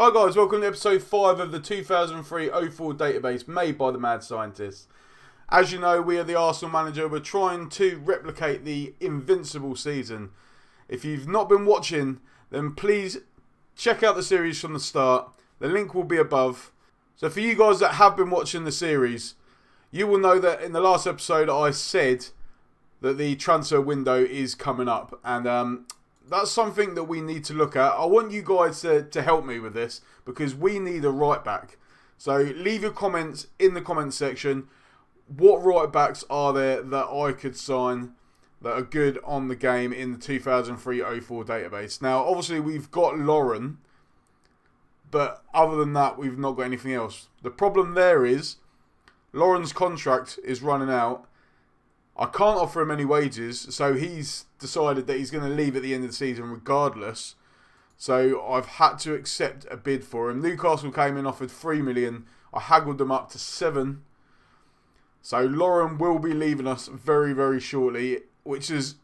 Hi guys, welcome to episode 5 of the 2003-04 database made by the mad scientists. As you know, we are the Arsenal manager. We're trying to replicate the Invincible season. If you've not been watching, then please check out the series from the start. The link will be above. So for you guys that have been watching the series, you will know that in the last episode I said that the transfer window is coming up, and that's something that we need to look at. I want you guys to help me with this because we need a right back. So leave your comments in the comments section. What right backs are there that I could sign that are good on the game in the 2003-04 database? Now, obviously, we've got Lauren, but other than that, we've not got anything else. The problem there is Lauren's contract is running out. I can't offer him any wages, so he's decided that he's going to leave at the end of the season regardless. So I've had to accept a bid for him. Newcastle came in, offered 3 million. I haggled them up to 7. So Lauren will be leaving us very, very shortly, which is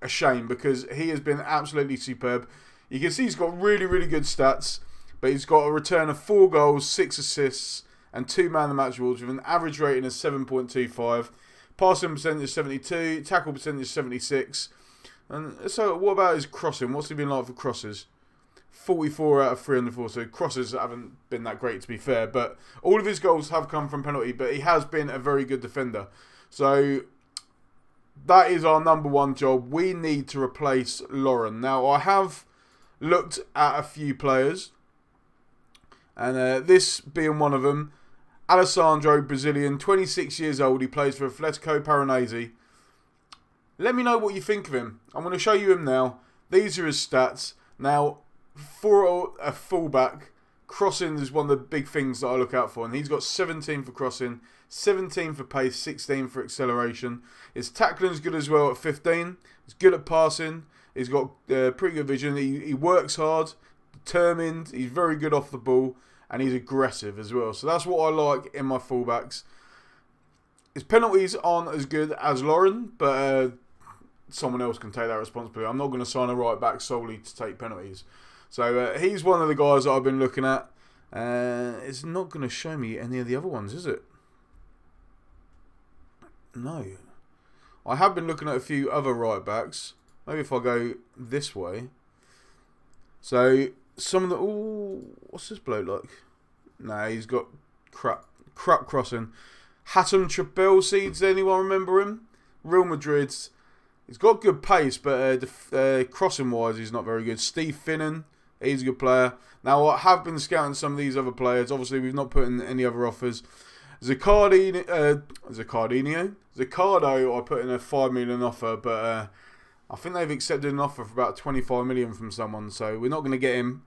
a shame because he has been absolutely superb. You can see he's got really, really good stats, but he's got a return of 4 goals, 6 assists, and 2 man of the match awards with an average rating of 7.25. Passing percentage 72, tackle percentage 76. And so what about his crossing? What's he been like for crosses? 44 out of 304. So crosses haven't been that great, to be fair. But all of his goals have come from penalty. But he has been a very good defender. So that is our number one job. We need to replace Lauren. Now, I have looked at a few players. And this being one of them. Alessandro, Brazilian, 26 years old. He plays for Atletico Paranaense. Let me know what you think of him. I'm going to show you him now. These are his stats. Now, for a fullback, crossing is one of the big things that I look out for. And he's got 17 for crossing, 17 for pace, 16 for acceleration. His tackling is good as well at 15. He's good at passing. He's got pretty good vision. He works hard, determined. He's very good off the ball. And he's aggressive as well. So that's what I like in my fullbacks. His penalties aren't as good as Lauren, but someone else can take that responsibility. I'm not going to sign a right back solely to take penalties. So he's one of the guys that I've been looking at. It's not going to show me any of the other ones, is it? No. I have been looking at a few other right backs. Maybe if I go this way. So some of the... Ooh, what's this bloke like? Nah, he's got crap crossing. Hatem Trabelsi, does anyone remember him? Real Madrid's. He's got good pace, but crossing wise, he's not very good. Steve Finnan, he's a good player. Now, I have been scouting some of these other players. Obviously, we've not put in any other offers. Zaccardo, I put in a 5 million offer, but I think they've accepted an offer for about 25 million from someone, so we're not going to get him.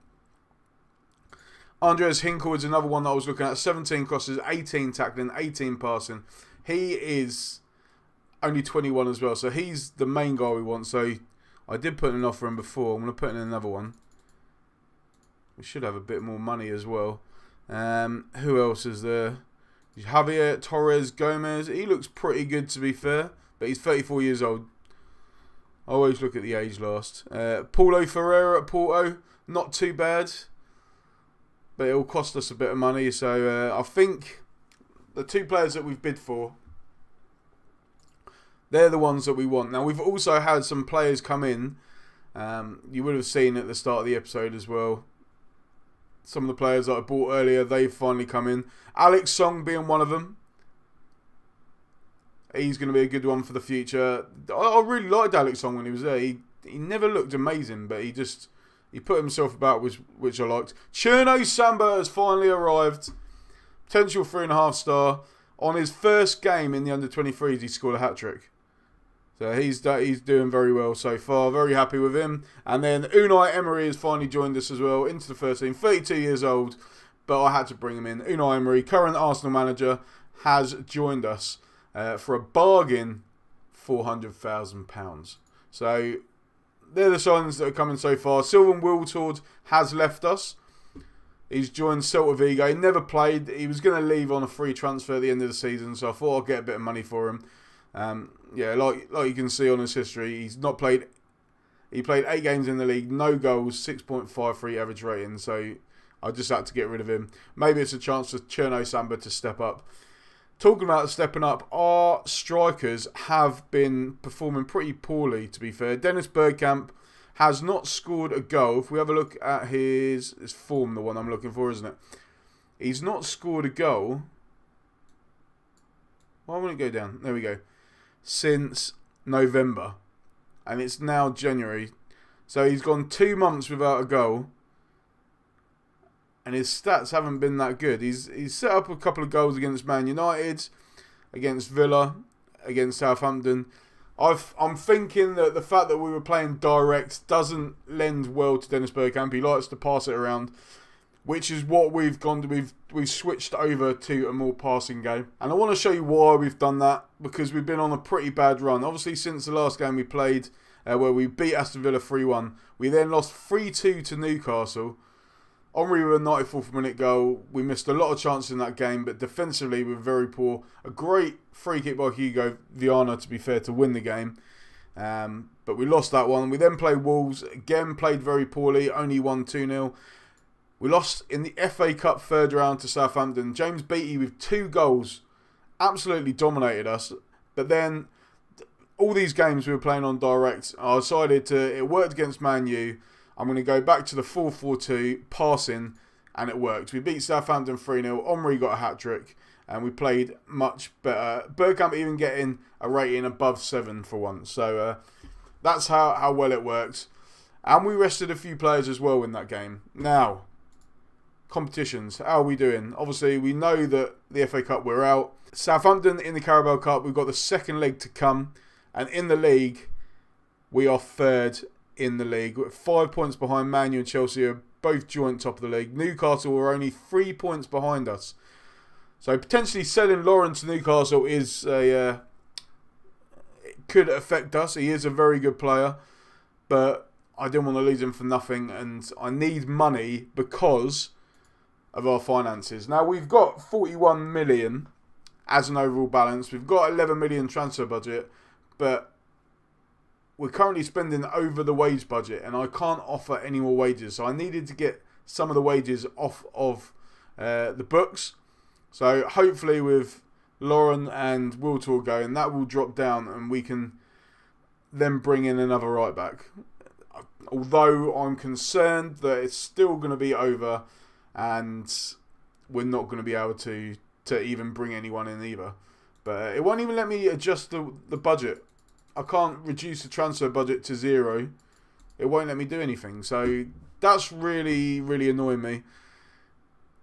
Andreas Hinkle is another one that I was looking at. 17 crosses, 18 tackling, 18 passing. He is only 21 as well, so he's the main guy we want. So I did put in an offer in before. I'm going to put in another one. We should have a bit more money as well. Who else is there? Javier Torres Gomez. He looks pretty good, to be fair, but he's 34 years old. I always look at the age last. Paulo Ferreira at Porto. Not too bad. But it will cost us a bit of money. So I think the 2 players that we've bid for, they're the ones that we want. Now, we've also had some players come in. You would have seen at the start of the episode as well. Some of the players that I bought earlier, they've finally come in. Alex Song being one of them. He's going to be a good one for the future. I really liked Alex Song when he was there. He never looked amazing, but he put himself about, which I liked. Cherno Samba has finally arrived. Potential 3.5 star. On his first game in the under-23s, he scored a hat-trick. So he's doing very well so far. Very happy with him. And then Unai Emery has finally joined us as well into the first team. 32 years old, but I had to bring him in. Unai Emery, current Arsenal manager, has joined us. For a bargain, £400,000. So they're the signings that are coming so far. Sylvan Wiltord has left us. He's joined Celta Vigo. He never played. He was going to leave on a free transfer at the end of the season, so I thought I'd get a bit of money for him. Like you can see on his history, he's not played. He played 8 games in the league, no goals, 6.53 average rating. So I just had to get rid of him. Maybe it's a chance for Cherno Samba to step up. Talking about stepping up, our strikers have been performing pretty poorly, to be fair. Dennis Bergkamp has not scored a goal. If we have a look at his form, the one I'm looking for, isn't it? He's not scored a goal. Why won't it go down? There we go. Since November. And it's now January. So he's gone 2 months without a goal. And his stats haven't been that good. He's set up a couple of goals against Man United, against Villa, against Southampton. I'm thinking that the fact that we were playing direct doesn't lend well to Dennis Bergkamp. He likes to pass it around, which is what we've gone to. We've switched over to a more passing game. And I want to show you why we've done that, because we've been on a pretty bad run. Obviously, since the last game we played, where we beat Aston Villa 3-1, we then lost 3-2 to Newcastle. Henry with a 94th minute goal. We missed a lot of chances in that game, but defensively we were very poor. A great free kick by Hugo Viana, to be fair, to win the game. But we lost that one. We then played Wolves. Again, played very poorly. Only won 2-0. We lost in the FA Cup third round to Southampton. James Beattie with 2 goals absolutely dominated us. But then all these games we were playing on direct, I decided it worked against Man U. I'm going to go back to the 4-4-2, passing, and it worked. We beat Southampton 3-0. Omri got a hat-trick, and we played much better. Bergkamp even getting a rating above 7 for once. So that's how well it worked. And we rested a few players as well in that game. Now, competitions. How are we doing? Obviously, we know that the FA Cup we're out. Southampton in the Carabao Cup, we've got the second leg to come. And in the league, we are third in the league. We're 5 points behind Man U and Chelsea, are both joint top of the league. Newcastle are only 3 points behind us. So potentially selling Lauren to Newcastle is it could affect us. He is a very good player, but I didn't want to lose him for nothing, and I need money because of our finances. Now we've got 41 million as an overall balance. We've got 11 million transfer budget, but we're currently spending over the wage budget, and I can't offer any more wages. So I needed to get some of the wages off of the books. So hopefully with Lauren and Will Tour going, that will drop down, and we can then bring in another right back. Although I'm concerned that it's still going to be over, and we're not going to be able to even bring anyone in either. But it won't even let me adjust the budget. I can't reduce the transfer budget to 0. It won't let me do anything. So that's really, really annoying me.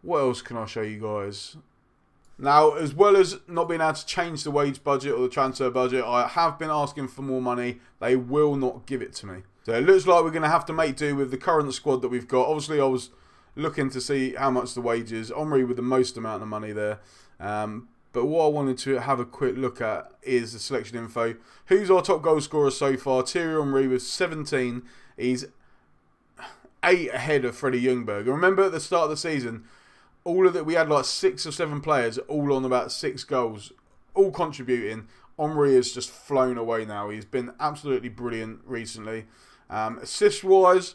What else can I show you guys? Now, as well as not being able to change the wage budget or the transfer budget, I have been asking for more money. They will not give it to me. So it looks like we're going to have to make do with the current squad that we've got. Obviously, I was looking to see how much the wage is. Omri with the most amount of money there. But what I wanted to have a quick look at is the selection info. Who's our top goal scorer so far? Thierry Henry with 17. He's 8 ahead of Freddie Ljungberg. And remember at the start of the season, we had like 6 or 7 players all on about 6 goals, all contributing. Henry has just flown away now. He's been absolutely brilliant recently. Assist-wise,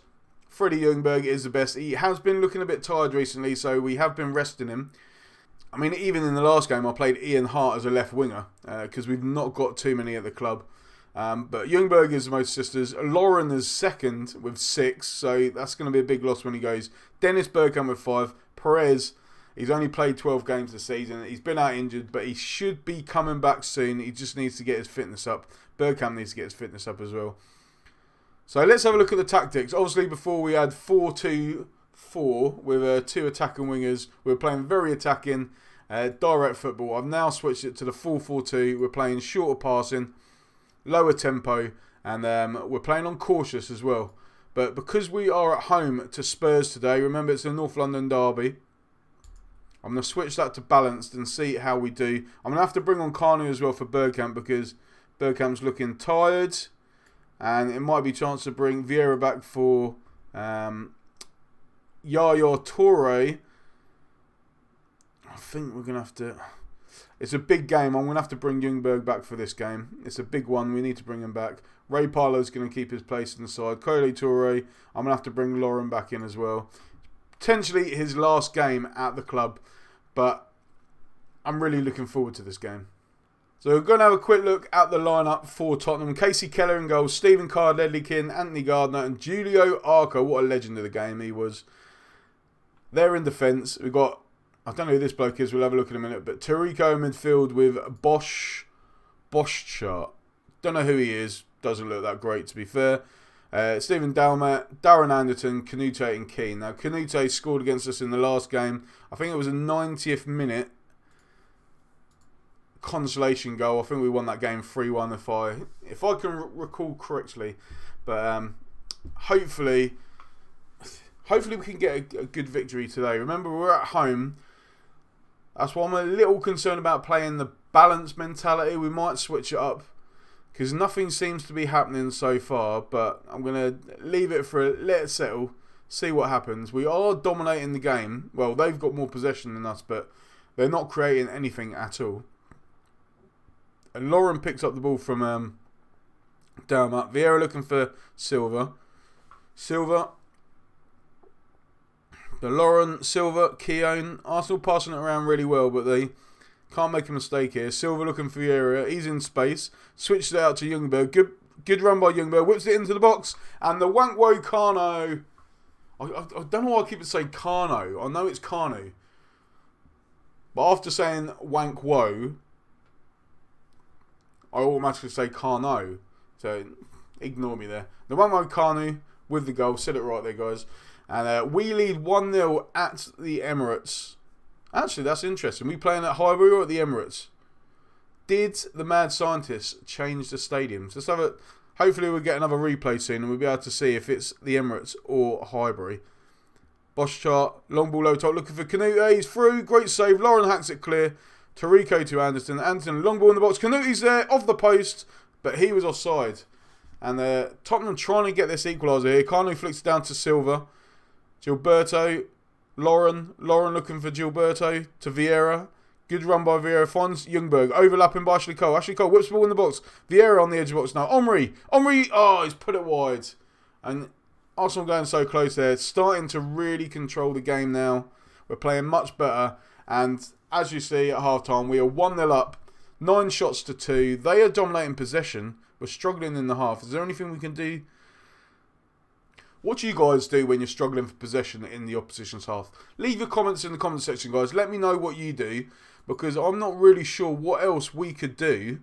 Freddie Ljungberg is the best. He has been looking a bit tired recently, so we have been resting him. I mean, even in the last game, I played Ian Hart as a left winger because we've not got too many at the club. But Ljungberg is the most assisters. Lauren is second with 6, so that's going to be a big loss when he goes. Dennis Bergkamp with 5. Perez, he's only played 12 games this season. He's been out injured, but he should be coming back soon. He just needs to get his fitness up. Bergkamp needs to get his fitness up as well. So let's have a look at the tactics. Obviously, before we had 4-2-4 with 2 attacking wingers. We were playing very attacking, direct football. I've now switched it to the 4-4-2. We're playing shorter passing, lower tempo, and we're playing on cautious as well. But because we are at home to Spurs today, remember it's a North London derby, I'm going to switch that to balanced and see how we do. I'm going to have to bring on Kanu as well for Bergkamp because Bergkamp's looking tired. And it might be a chance to bring Vieira back for Yaya Toure. I think we're going to have to... It's a big game. I'm going to have to bring Ljungberg back for this game. It's a big one. We need to bring him back. Ray Parlour's going to keep his place in the side. Kole Toure. I'm going to have to bring Lauren back in as well. potentially his last game at the club, but I'm really looking forward to this game. So we're going to have a quick look at the lineup for Tottenham. Casey Keller in goal, Stephen Card, Ledley King, Anthony Gardner and Julio Arco. What a legend of the game he was. They're in defence. We've got, I don't know who this bloke is, we'll have a look in a minute, but Tarico in midfield with Boschart. Don't know who he is. Doesn't look that great, to be fair. Stephen Dalmat, Darren Anderton, Canute and Keane. Now, Canute scored against us in the last game. I think it was a 90th minute consolation goal. I think we won that game 3-1 if I can recall correctly. But hopefully we can get a good victory today. Remember, we're at home. That's why I'm a little concerned about playing the balance mentality. We might switch it up because nothing seems to be happening so far. But I'm going to leave it let it settle, see what happens. We are dominating the game. Well, they've got more possession than us, but they're not creating anything at all. And Lauren picks up the ball from Dalmat. Vieira looking for Silva. The Lauren, Silva, Keown. Arsenal passing it around really well, but they can't make a mistake here. Silva looking for Vieira. He's in space. Switches it out to Ljungberg. Good run by Ljungberg. Whips it into the box. And the Wankwo Kano. I don't know why I keep saying Kano. I know it's Kanu. But after saying Wankwo, I automatically say Kano. So ignore me there. The Wankwo Kanu with the goal. Said it right there, guys. And we lead 1-0 at the Emirates. Actually, that's interesting. We playing at Highbury or at the Emirates? Did the mad scientists change the stadiums? Let's have a. Hopefully, we'll get another replay soon and we'll be able to see if it's the Emirates or Highbury. Boschart, long ball low top, looking for Canute. He's through. Great save. Lauren hacks it clear. Tarico to Anderson. Anderson, long ball in the box. Canute's there, off the post, but he was offside. And Tottenham trying to get this equaliser here. Kanu flicks it down to Silva. Gilberto, Lauren looking for Gilberto to Vieira. Good run by Vieira. Finds Ljungberg. Overlapping by Ashley Cole. Ashley Cole whips the ball in the box. Vieira on the edge of the box now. Omri. Oh, he's put it wide. And Arsenal going so close there. Starting to really control the game now. We're playing much better. And as you see at half-time, we are 1-0 up. 9 shots to 2. They are dominating possession. We're struggling in the half. Is there anything we can do? What do you guys do when you're struggling for possession in the opposition's half? Leave your comments in the comment section, guys. Let me know what you do, because I'm not really sure what else we could do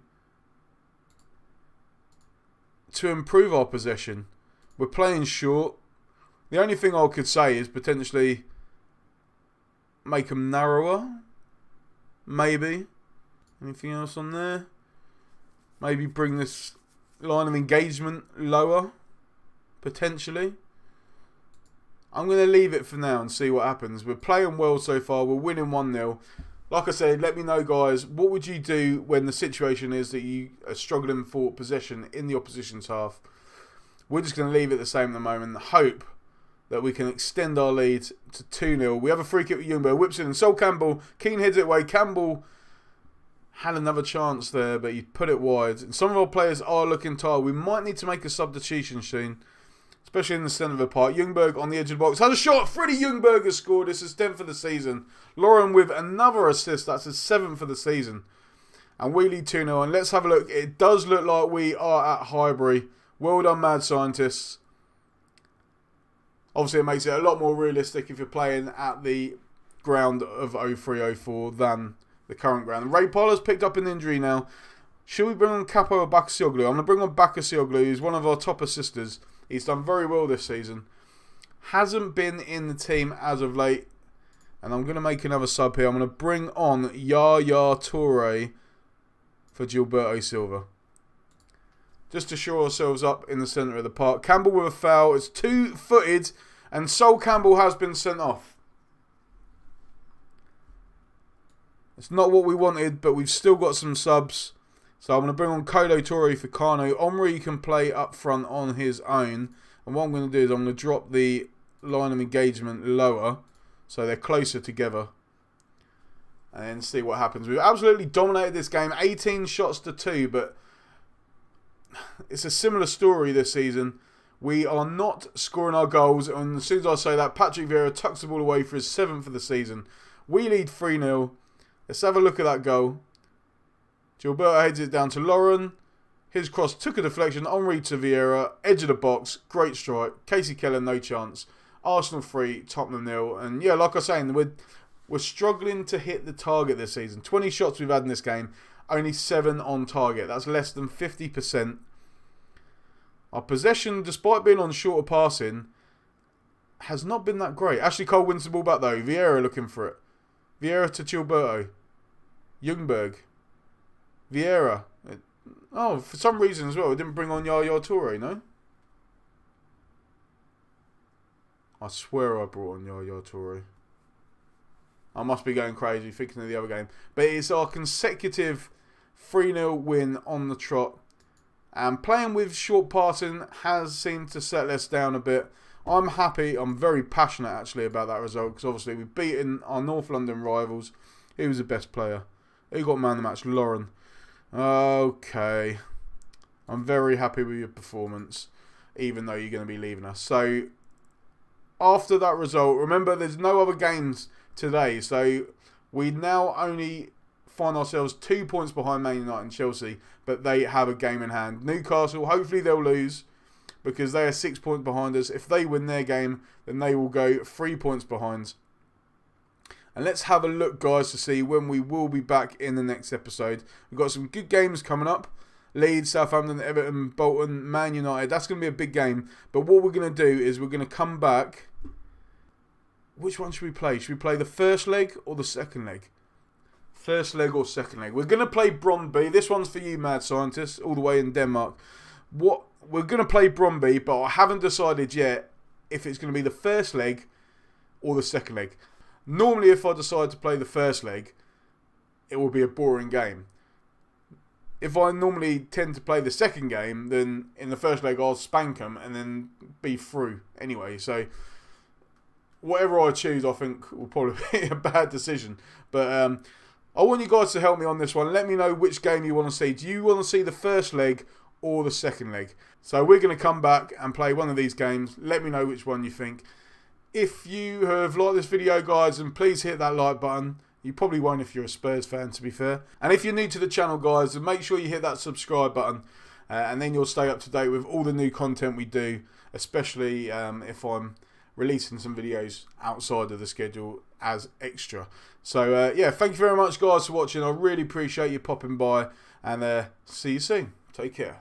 to improve our possession. We're playing short. The only thing I could say is potentially make them narrower. Maybe. Anything else on there? Maybe bring this line of engagement lower. Potentially. I'm going to leave it for now and see what happens. We're playing well so far. We're winning 1-0. Like I said, let me know, guys. What would you do when the situation is that you are struggling for possession in the opposition's half? We're just going to leave it the same at the moment. Hope that we can extend our lead to 2-0. We have a free kick with Ljungberg. Whips in and Sol Campbell. Keane heads it away. Campbell had another chance there, but he put it wide. And some of our players are looking tired. We might need to make a substitution soon, especially in the centre of the park. Ljungberg on the edge of the box. Has a shot. Freddie Ljungberg has scored. This is 10th for the season. Lauren with another assist. That's his 7th for the season. And we lead 2-0. And let's have a look. It does look like we are at Highbury. Well done, mad scientists. Obviously, it makes it a lot more realistic if you're playing at the ground of 03-04 than the current ground. Ray Parler's picked up an injury now. Should we bring on Capo or Bakasioglu? I'm going to bring on Bakasioglu, who's one of our top assisters. He's done very well this season. Hasn't been in the team as of late. And I'm going to make another sub here. I'm going to bring on Yaya Toure for Gilberto Silva. Just to shore ourselves up in the centre of the park. Campbell with a foul. It's 2-footed. And Sol Campbell has been sent off. It's not what we wanted, but we've still got some subs. So I'm going to bring on Kolo Toure for Kano. Omri can play up front on his own. And what I'm going to do is I'm going to drop the line of engagement lower, so they're closer together. And then see what happens. We've absolutely dominated this game. 18 shots to 2, but it's a similar story this season. We are not scoring our goals, and as soon as I say that, Patrick Vieira tucks the ball away for his 7th of the season. We lead 3-0. Let's have a look at that goal. Gilberto heads it down to Lauren. His cross took a deflection. Henri to Vieira. Edge of the box. Great strike. Casey Keller, no chance. Arsenal 3, Tottenham 0. And yeah, like I was saying, we're struggling to hit the target this season. 20 shots we've had in this game. Only 7 on target. That's less than 50%. Our possession, despite being on shorter passing, has not been that great. Ashley Cole wins the ball back though. Vieira looking for it. Vieira to Gilberto. Ljungberg. Vieira. Oh, for some reason as well, it didn't bring on Yaya Toure, no? I swear I brought on Yaya Toure. I must be going crazy thinking of the other game. But it's our consecutive 3-0 win on the trot. And playing with short passing has seemed to settle us down a bit. I'm happy. I'm very passionate actually about that result. Because obviously we've beaten our North London rivals. Who was the best player? Who got man of the match? Lauren. Okay. I'm very happy with your performance. Even though you're going to be leaving us. So, after that result, remember there's no other games today. So, we now only find ourselves 2 points behind Man United and Chelsea. But they have a game in hand. Newcastle, hopefully they'll lose. Because they are 6 points behind us. If they win their game, then they will go 3 points behind. And let's have a look, guys, to see when we will be back in the next episode. We've got some good games coming up. Leeds, Southampton, Everton, Bolton, Man United. That's going to be a big game. But what we're going to do is we're going to come back. Which one should we play? Should we play the first leg or the second leg? First leg or second leg? We're going to play Brøndby. This one's for you, mad scientists, all the way in Denmark. We're going to play Brøndby, but I haven't decided yet if it's going to be the first leg or the second leg. Normally, if I decide to play the first leg, it will be a boring game. If I normally tend to play the second game, then in the first leg I'll spank them and then be through anyway. So, whatever I choose, I think will probably be a bad decision. But I want you guys to help me on this one. Let me know which game you want to see. Do you want to see the first leg or the second leg? So we're going to come back and play one of these games. Let me know which one you think. If you have liked this video, guys, and please hit that like button. You probably won't if you're a Spurs fan, to be fair. And if you're new to the channel, guys, then make sure you hit that subscribe button. And then you'll stay up to date with all the new content we do. Especially if I'm releasing some videos outside of the schedule as extra. So, yeah, thank you very much, guys, for watching. I really appreciate you popping by. And see you soon. Take care.